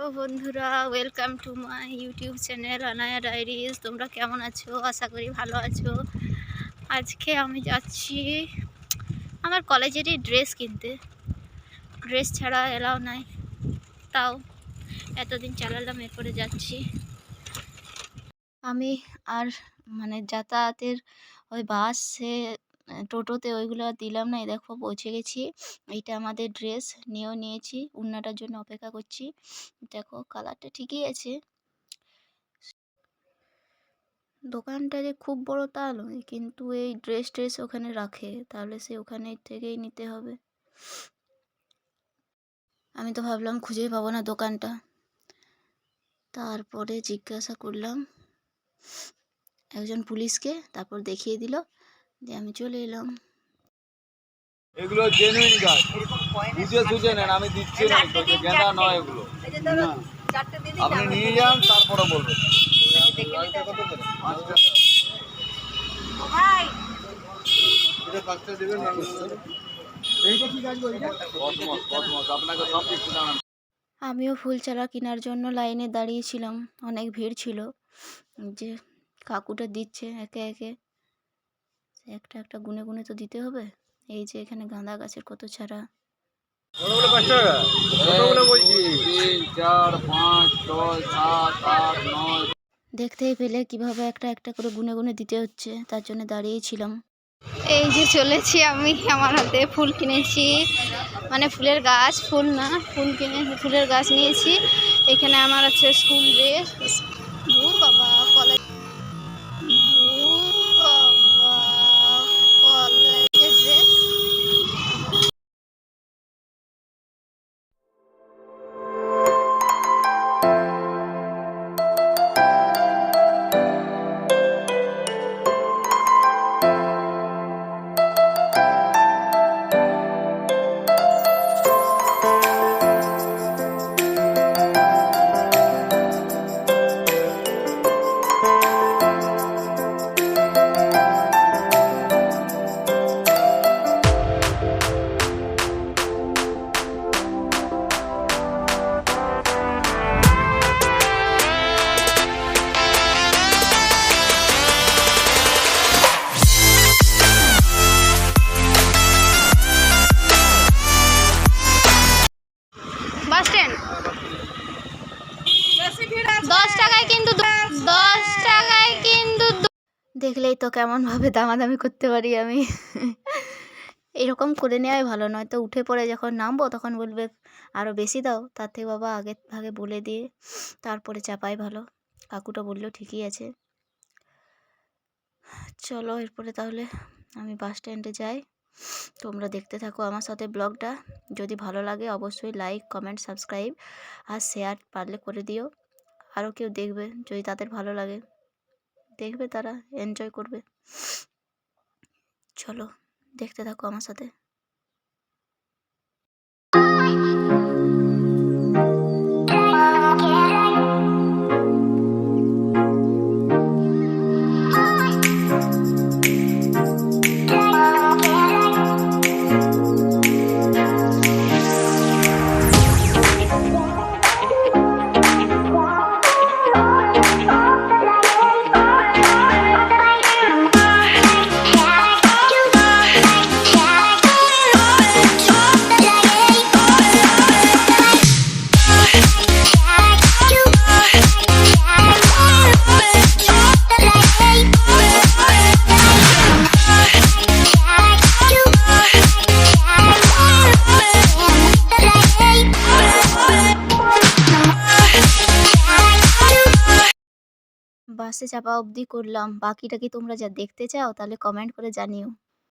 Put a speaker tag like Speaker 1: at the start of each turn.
Speaker 1: Hello বন্ধুরা, welcome to my YouTube channel Anaya diaries. তোমরা কেমন আছো? আশা করি ভালো আছো। আজকে আমি যাচ্ছি আমার কলেজেরই ড্রেস কিনতে। ড্রেস ছাড়া এলাও নাই, তাও এতদিন চালালাম, এরপরে যাচ্ছি আমি। আর যাতায়াতের ওই বাসে টোটোতে ওইগুলো দিলাম না। দেখো পৌঁছে গেছি। এইটা আমাদের ড্রেস নিয়েও নিয়েছি, উন্নাটার জন্য অপেক্ষা করছি। দেখো কালারটা ঠিকই আছে। দোকানটা যে খুব বড় তা নয়, কিন্তু এই ড্রেস ওখানে রাখে, তাহলে সে ওখানে থেকেই নিতে হবে। আমি তো ভাবলাম খুঁজেই পাবো না দোকানটা, তারপরে জিজ্ঞাসা করলাম একজন পুলিশকে, তারপর দেখিয়ে দিল, দিয়ে আমি চলে এলাম।
Speaker 2: এগুলো জেনুইন গাছ, বুঝে নেন, আমি দিচ্ছি না, গেঁদা নয় এগুলো। আপনি নিয়ে যান, তারপরে বলবেন।
Speaker 1: আমিও ফুল চারা কেনার জন্য লাইনে দাঁড়িয়েছিলাম, অনেক ভিড় ছিল। যে কাকুটা দিচ্ছে একে একে, একটা একটা গুনে গুনে তো দিতে হবে। এই যে এখানে গাঁদা গাছের কত চারা।
Speaker 2: 4, 5, 6, 7, 8, 9।
Speaker 1: দেখতেই পেলে কিভাবে একটা একটা করে গুনে গুনে দিতে হচ্ছে, তার জন্য দাঁড়িয়েছিলাম। এই যে চলেছি আমি, আমার হাতে ফুল কিনেছি, ফুলের গাছ, ফুল না, ফুলের গাছ নিয়েছি। এখানে আমার আছে স্কুল ড্রেস। বাবা কলেজ, কলেজের ড্রেস। বাস স্ট্যান্ড 10 টাকায়, কিন্তু 10 টাকায় কিন্তু। দেখলেই তো কেমন ভাবে দামাদামি করতে পারি আমি। এরকম করে নেওয়াই ভালো, নয় তো উঠে পড়ে যখন নামবো তখন বলবে আরও বেশি দাও। তার থেকে বাবা আগে ভাগে বলে দিয়ে তারপরে চাপাই ভালো। কাকুটা বললো ঠিকই আছে। চলো এরপরে তাহলে আমি বাস স্ট্যান্ডে যাই। তোমরা দেখতে থাকো আমার সাথে ব্লগটা। যদি ভালো লাগে অবশ্যই লাইক, কমেন্ট, সাবস্ক্রাইব আর শেয়ার পারলে করে দিও। আরও কেউ দেখবে, যদি তাদের ভালো লাগে দেখবে, তারা এনজয় করবে। চলো দেখতে থাকো আমার সাথে। বাসে চাপা অবধি করলাম, বাকিটা কি তোমরা যা দেখতে চাও তাহলে কমেন্ট করে জানিও।